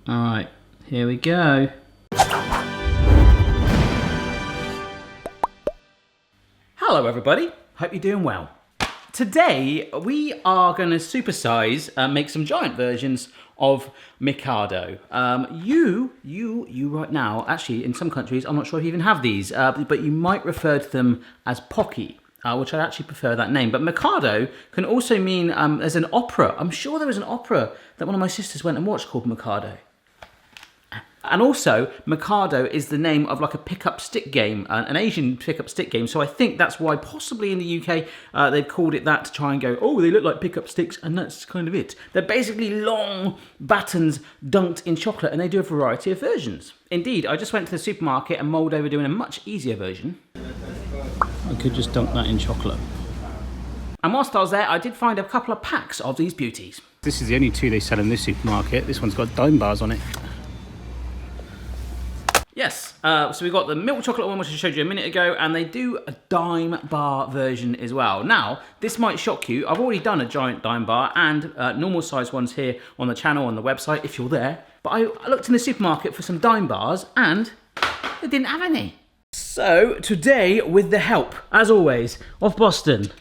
All right, here we go. Hello everybody, hope you're doing well. Today we are going to supersize, make some giant versions of Mikado. You right now, actually in some countries, I'm not sure if you even have these, but you might refer to them as Pocky, which I actually prefer that name. But Mikado can also mean, there's an opera. I'm sure there was an opera that one of my sisters went and watched called Mikado. And also, Mikado is the name of like a pick-up stick game, an Asian pick-up stick game. So I think that's why possibly in the UK they've called it that to try and go, oh, they look like pick-up sticks, and that's kind of it. They're basically long batons dunked in chocolate, and they do a variety of versions. Indeed, I just went to the supermarket and mulled over doing a much easier version. I could just dunk that in chocolate. And whilst I was there, I did find a couple of packs of these beauties. This is the only two they sell in this supermarket. This one's got dime bars on it. Yes, so we've got the milk chocolate one, which I showed you a minute ago, and they do a dime bar version as well. Now, this might shock you. I've already done a giant dime bar and normal size ones here on the channel, on the website, if you're there. But I looked in the supermarket for some dime bars, and they didn't have any. So, today, with the help, as always, of Boston.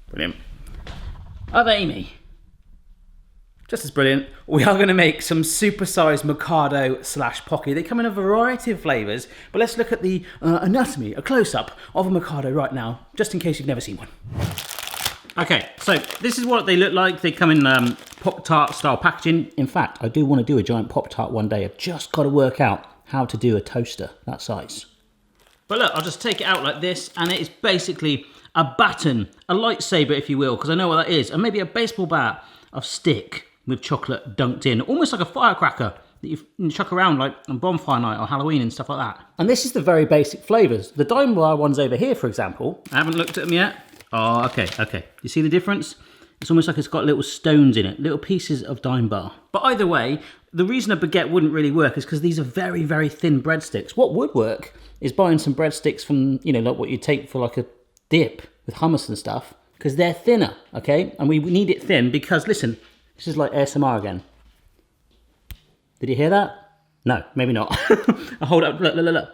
Brilliant. Of Amy. Just as brilliant, we are going to make some supersized Mikado / Pocky. They come in a variety of flavours, but let's look at the anatomy, a close-up of a Mikado right now, just in case you've never seen one. Okay, so this is what they look like. They come in Pop-Tart style packaging. In fact, I do want to do a giant Pop-Tart one day. I've just got to work out how to do a toaster that size. But look, I'll just take it out like this, and it is basically a baton, a lightsaber if you will, because I know what that is, and maybe a baseball bat of stick with chocolate dunked in, almost like a firecracker that you chuck around like on bonfire night or Halloween and stuff like that. And this is the very basic flavours. The dime bar ones over here, for example, I haven't looked at them yet. Oh, okay. You see the difference? It's almost like it's got little stones in it, little pieces of dime bar. But either way, the reason a baguette wouldn't really work is because these are very, very thin breadsticks. What would work is buying some breadsticks from, you know, like what you take for like a dip with hummus and stuff, because they're thinner, okay? And we need it thin because, listen, this is like ASMR again. Did you hear that? No, maybe not. I hold up, look.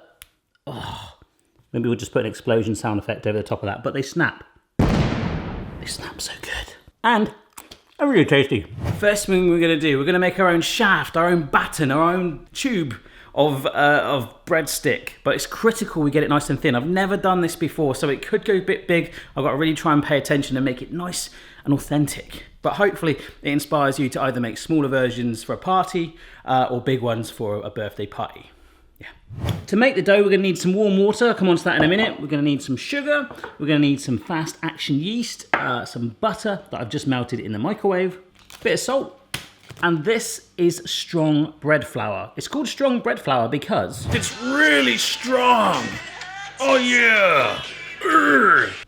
Oh, maybe we'll just put an explosion sound effect over the top of that, but they snap. They snap so good. And they're really tasty. First thing we're gonna do, we're gonna make our own shaft, our own baton, our own tube of breadstick, but it's critical we get it nice and thin. I've never done this before, so it could go a bit big. I've got to really try and pay attention and make it nice and authentic. But hopefully it inspires you to either make smaller versions for a party or big ones for a birthday party. Yeah. To make the dough, we're going to need some warm water. I'll come on to that in a minute. We're going to need some sugar. We're going to need some fast action yeast, some butter that I've just melted in the microwave, a bit of salt. And this is strong bread flour. It's called strong bread flour because it's really strong. Oh yeah.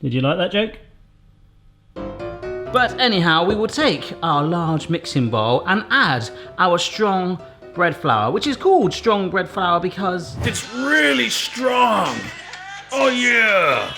Did you like that joke? But anyhow, we will take our large mixing bowl and add our strong bread flour, which is called strong bread flour because it's really strong. Oh yeah.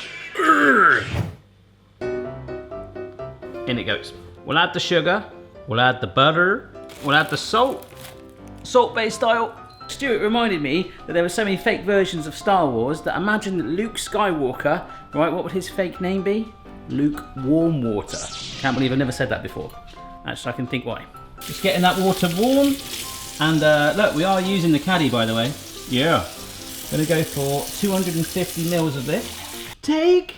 In it goes. We'll add the sugar, we'll add the butter, we'll add the salt-based style. Stuart reminded me that there were so many fake versions of Star Wars that imagine that Luke Skywalker, right, what would his fake name be? Luke Warmwater. Can't believe I've never said that before. Actually, I can think why. Just getting that water warm. And look, we are using the caddy, by the way. Yeah. Gonna go for 250 mils of this. Take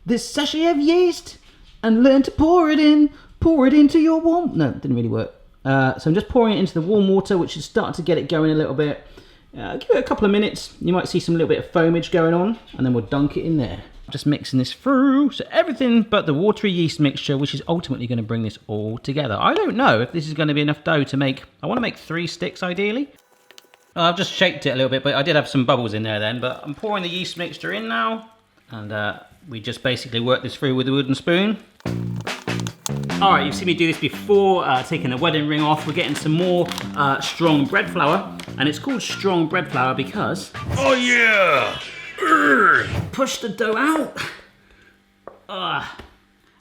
this sachet of yeast and learn to pour it in. Pour it into your warm... No, it didn't really work. So I'm just pouring it into the warm water, which is starting to get it going a little bit. Give it a couple of minutes. You might see some little bit of foamage going on, and then we'll dunk it in there. Just mixing this through, so everything but the watery yeast mixture, which is ultimately going to bring this all together. I don't know if this is going to be enough dough to make... I want to make 3 sticks, ideally. I've just shaped it a little bit, but I did have some bubbles in there then. But I'm pouring the yeast mixture in now, and we just basically work this through with a wooden spoon. All right, you've seen me do this before, taking the wedding ring off. We're getting some more strong bread flour, and it's called strong bread flour because... Oh yeah! Push the dough out.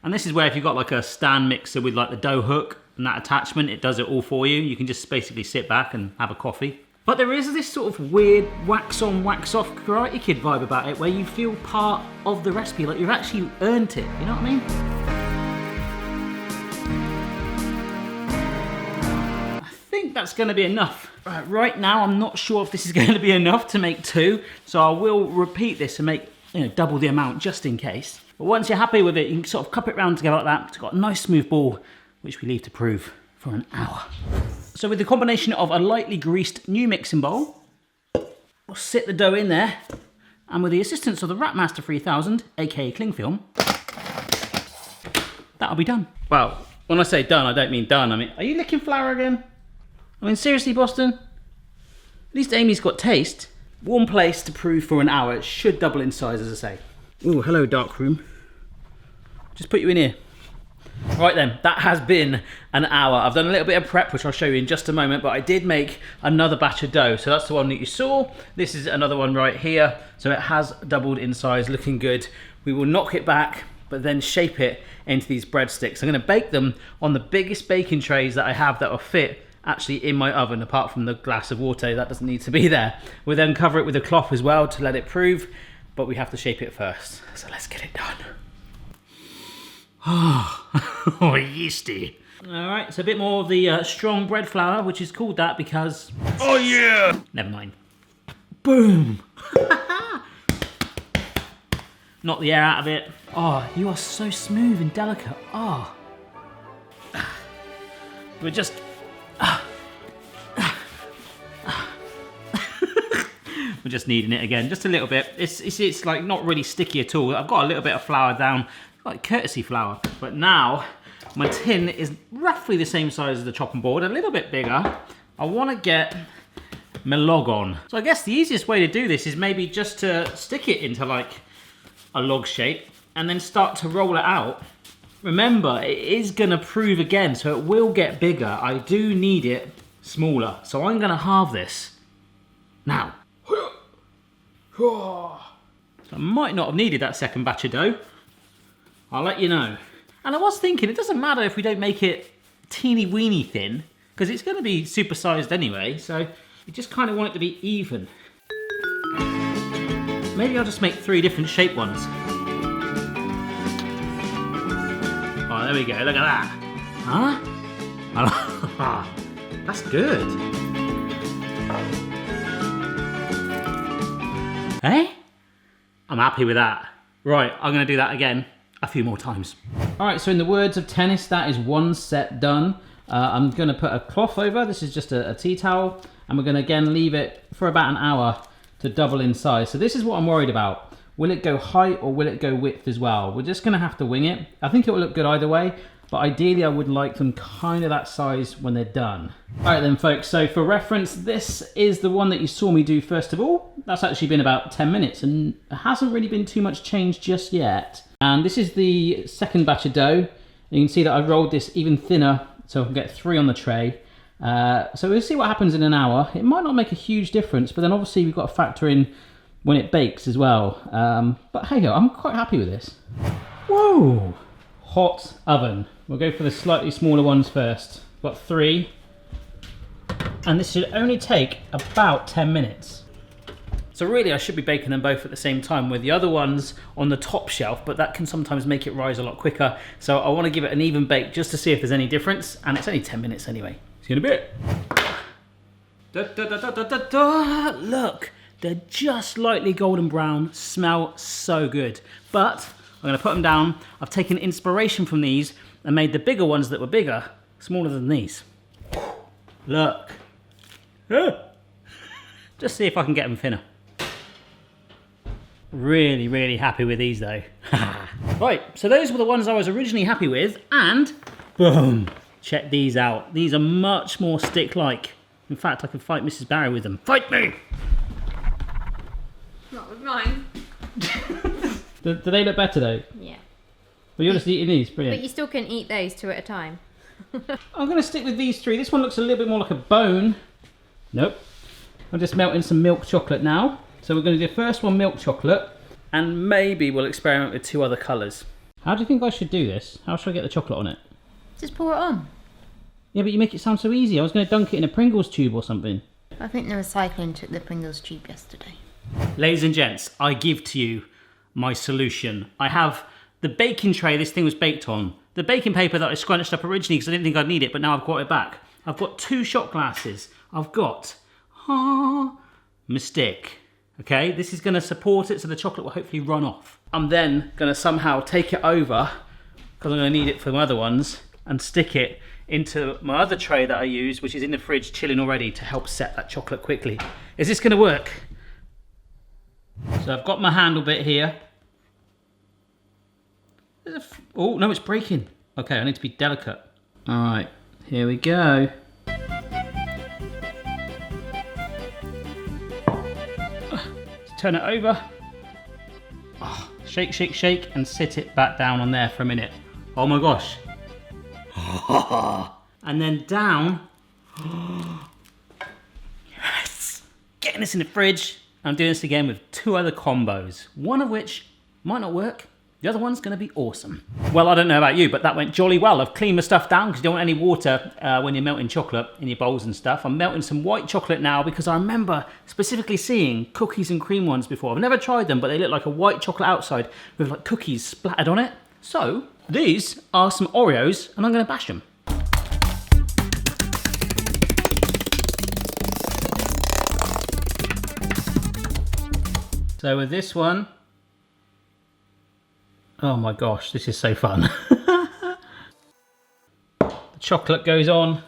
And this is where if you've got like a stand mixer with like the dough hook, and that attachment, it does it all for you. You can just basically sit back and have a coffee. But there is this sort of weird wax on, wax off Karate Kid vibe about it, where you feel part of the recipe, like you've actually earned it, you know what I mean? I think that's gonna be enough. Right now, I'm not sure if this is gonna be enough to make 2, so I will repeat this and make double the amount just in case. But once you're happy with it, you can sort of cup it round together like that. It's got a nice smooth ball, which we leave to prove for an hour. So with the combination of a lightly greased new mixing bowl, we'll sit the dough in there, and with the assistance of the Rapmaster 3000, aka cling film, that'll be done. Well, when I say done, I don't mean done. I mean, are you licking flour again? I mean, seriously, Boston? At least Amy's got taste. Warm place to prove for an hour. It should double in size, as I say. Ooh, hello, dark room. Just put you in here. Right then, that has been an hour. I've done a little bit of prep, which I'll show you in just a moment, but I did make another batch of dough. So that's the one that you saw. This is another one right here. So it has doubled in size, looking good. We will knock it back, but then shape it into these breadsticks. I'm gonna bake them on the biggest baking trays that I have that will fit actually in my oven, apart from the glass of water, that doesn't need to be there. We'll then cover it with a cloth as well to let it prove, but we have to shape it first. So let's get it done. Oh, yeasty. All right, so a bit more of the strong bread flour, which is called that because... Oh yeah! Never mind. Boom! Knock the air out of it. Oh, you are so smooth and delicate. Oh. We're just... We're just kneading it again, just a little bit. It's like not really sticky at all. I've got a little bit of flour down, like courtesy flour. But now my tin is roughly the same size as the chopping board, a little bit bigger. I want to get my log on. So I guess the easiest way to do this is maybe just to stick it into like a log shape and then start to roll it out. Remember, it is gonna prove again, so it will get bigger. I do need it smaller, so I'm gonna halve this now. So I might not have needed that second batch of dough. I'll let you know. And I was thinking, it doesn't matter if we don't make it teeny weeny thin, because it's gonna be supersized anyway, so you just kind of want it to be even. Maybe I'll just make 3 different shaped ones. Oh, there we go, look at that. Huh? That's good. Hey? I'm happy with that. Right, I'm gonna do that again a few more times. All right, so in the words of tennis, that is 1 set done. I'm gonna put a cloth over. This is just a tea towel. And we're gonna again leave it for about an hour to double in size. So this is what I'm worried about. Will it go height or will it go width as well? We're just gonna have to wing it. I think it will look good either way, but ideally I would like them kind of that size when they're done. All right then folks, so for reference, this is the one that you saw me do first of all. That's actually been about 10 minutes and it hasn't really been too much change just yet. And this is the second batch of dough. And you can see that I rolled this even thinner so I can get 3 on the tray. So we'll see what happens in an hour. It might not make a huge difference, but then obviously we've got to factor in when it bakes as well. But hey, I'm quite happy with this. Whoa! Hot oven. We'll go for the slightly smaller ones first. Got 3. And this should only take about 10 minutes. So really I should be baking them both at the same time with the other ones on the top shelf, but that can sometimes make it rise a lot quicker. So I want to give it an even bake just to see if there's any difference. And it's only 10 minutes anyway. See you in a bit. Look, they're just lightly golden brown, smell so good. But I'm gonna put them down. I've taken inspiration from these and made the bigger ones that were bigger, smaller than these. Look. Just see if I can get them thinner. Really, really happy with these though. Right, so those were the ones I was originally happy with, and boom. Check these out. These are much more stick-like. In fact, I could fight Mrs. Barry with them. Fight me! Not with mine. Do they look better though? Yeah. Well, you're just eating these, brilliant. But you still can eat those 2 at a time. I'm going to stick with these 3. This one looks a little bit more like a bone. Nope. I'm just melting some milk chocolate now. So we're going to do the first one milk chocolate, and maybe we'll experiment with 2 other colours. How do you think I should do this? How should I get the chocolate on it? Just pour it on. Yeah, but you make it sound so easy. I was going to dunk it in a Pringles tube or something. I think the recycling took the Pringles tube yesterday. Ladies and gents, I give to you my solution. I have the baking tray this thing was baked on. The baking paper that I scrunched up originally because I didn't think I'd need it, but now I've got it back. I've got 2 shot glasses. I've got my stick. Okay, this is going to support it so the chocolate will hopefully run off. I'm then going to somehow take it over, because I'm going to need it for my other ones, and stick it into my other tray that I use, which is in the fridge chilling already to help set that chocolate quickly. Is this going to work? So I've got my handle bit here. Oh, no, it's breaking. Okay, I need to be delicate. All right, here we go. Turn it over. Oh, shake, shake, shake, and sit it back down on there for a minute. Oh my gosh. And then down. Yes! Getting this in the fridge. I'm doing this again with 2 other combos. One of which might not work. The other one's going to be awesome. Well, I don't know about you, but that went jolly well. I've cleaned my stuff down because you don't want any water when you're melting chocolate in your bowls and stuff. I'm melting some white chocolate now because I remember specifically seeing cookies and cream ones before. I've never tried them, but they look like a white chocolate outside with like cookies splattered on it. So these are some Oreos and I'm going to bash them. So with this one, oh my gosh, this is so fun. The chocolate goes on,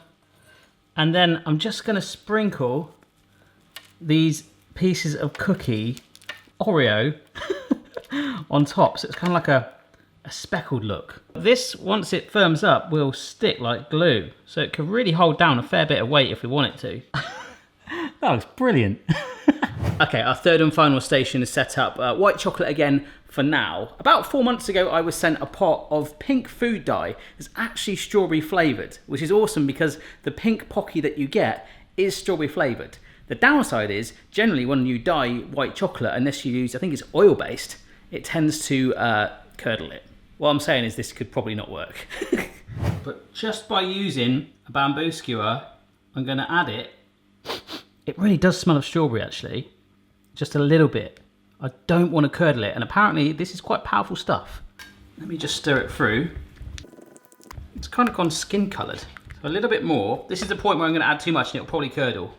and then I'm just going to sprinkle these pieces of cookie Oreo on top, so it's kind of like a speckled look. This, once it firms up, will stick like glue, so it can really hold down a fair bit of weight if we want it to. That looks brilliant. Okay, our third and final station is set up. White chocolate again for now. About 4 months ago, I was sent a pot of pink food dye. It's actually strawberry flavoured, which is awesome because the pink Pocky that you get is strawberry flavoured. The downside is, generally when you dye white chocolate, unless you use, I think it's oil-based, it tends to curdle it. What I'm saying is this could probably not work. But just by using a bamboo skewer, I'm going to add it. It really does smell of strawberry actually. Just a little bit. I don't want to curdle it, and apparently this is quite powerful stuff. Let me just stir it through. It's kind of gone skin coloured. So a little bit more. This is the point where I'm going to add too much and it'll probably curdle.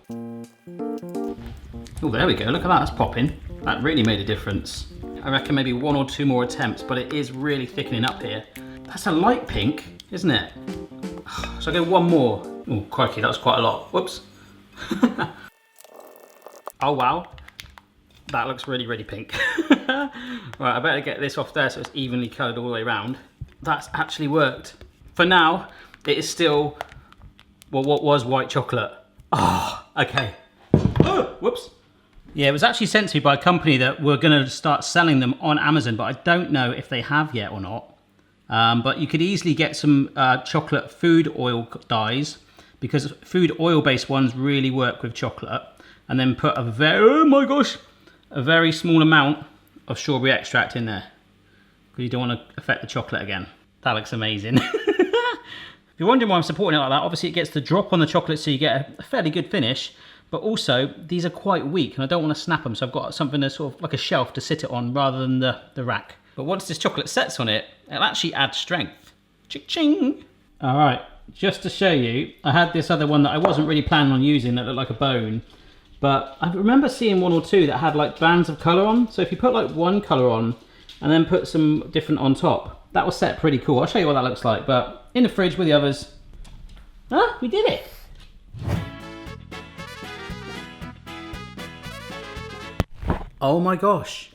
Oh, there we go. Look at that. That's popping. That really made a difference. I reckon maybe 1 or 2 more attempts, but it is really thickening up here. That's a light pink, isn't it? So I go 1 more. Oh, crikey, that was quite a lot. Whoops. Oh, wow. That looks really, really pink. Right, I better get this off there so it's evenly coloured all the way around. That's actually worked. For now, it is still, well, what was white chocolate. Oh, okay. Oh, whoops. Yeah, it was actually sent to me by a company that were going to start selling them on Amazon, but I don't know if they have yet or not. But you could easily get some chocolate food oil dyes, because food oil-based ones really work with chocolate, and then put a very small amount of strawberry extract in there, because you don't want to affect the chocolate again. That looks amazing. If you're wondering why I'm supporting it like that, obviously it gets the drop on the chocolate so you get a fairly good finish, but also these are quite weak and I don't want to snap them, so I've got something that's sort of like a shelf to sit it on rather than the rack. But once this chocolate sets on it, it'll actually add strength. Ching-ching! All right, just to show you, I had this other one that I wasn't really planning on using that looked like a bone, but I remember seeing 1 or 2 that had like bands of colour on. So if you put like one colour on and then put some different on top, that will set pretty cool. I'll show you what that looks like, but in the fridge with the others. Ah, we did it! Oh my gosh.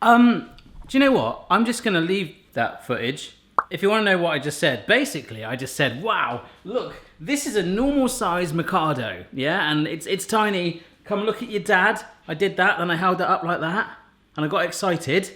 Do you know what? I'm just gonna leave that footage. If you want to know what I just said, basically I just said, wow, look, this is a normal size Mikado, yeah? And it's tiny. Come look at your dad. I did that, then I held it up like that, and I got excited.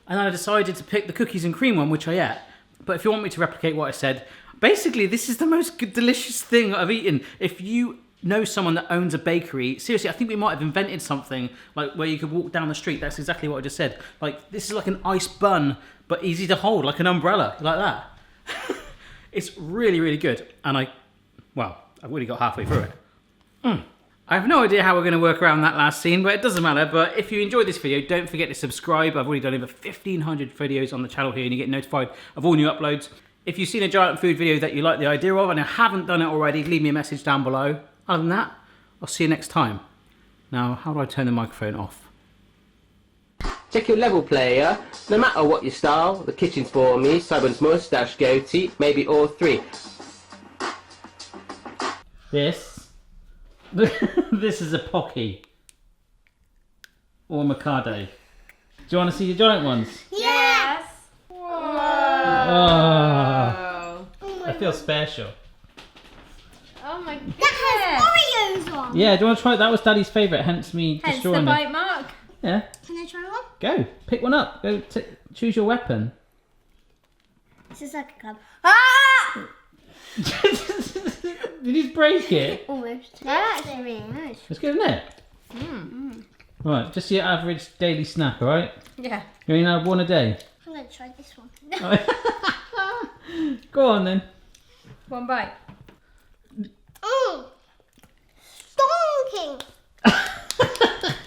And then I decided to pick the cookies and cream one, which I ate. But if you want me to replicate what I said, basically this is the most delicious thing I've eaten. If you know someone that owns a bakery, seriously, I think we might have invented something like where you could walk down the street. That's exactly what I just said. Like, this is like an ice bun, but easy to hold, like an umbrella, like that. It's really, really good. And I've already got halfway through it. I have no idea how we're going to work around that last scene, but it doesn't matter. But if you enjoyed this video, don't forget to subscribe. I've already done over 1,500 videos on the channel here, and you get notified of all new uploads. If you've seen a giant food video that you like the idea of and you haven't done it already, leave me a message down below. Other than that, I'll see you next time. Now, how do I turn the microphone off? Check your level, player. No matter what your style, the kitchen's for me. Simon's moustache, goatee, maybe all three. This is a Pocky. Or Mikado. Do you want to see the giant ones? Yes! Oh, I feel special. Oh my god. That has Oreos on. Yeah, do you want to try it? That was Daddy's favourite, hence me Hence destroying the it. bite mark. Yeah, Can I try one? go. Pick one up. Go choose your weapon. This is like a club. Ah! Did you break it? Almost. That's really nice. It's good, isn't it? Right, just your average daily snack, alright? Yeah. You only have one a day. I'm going to try this one. Go on then. One bite. Stonking.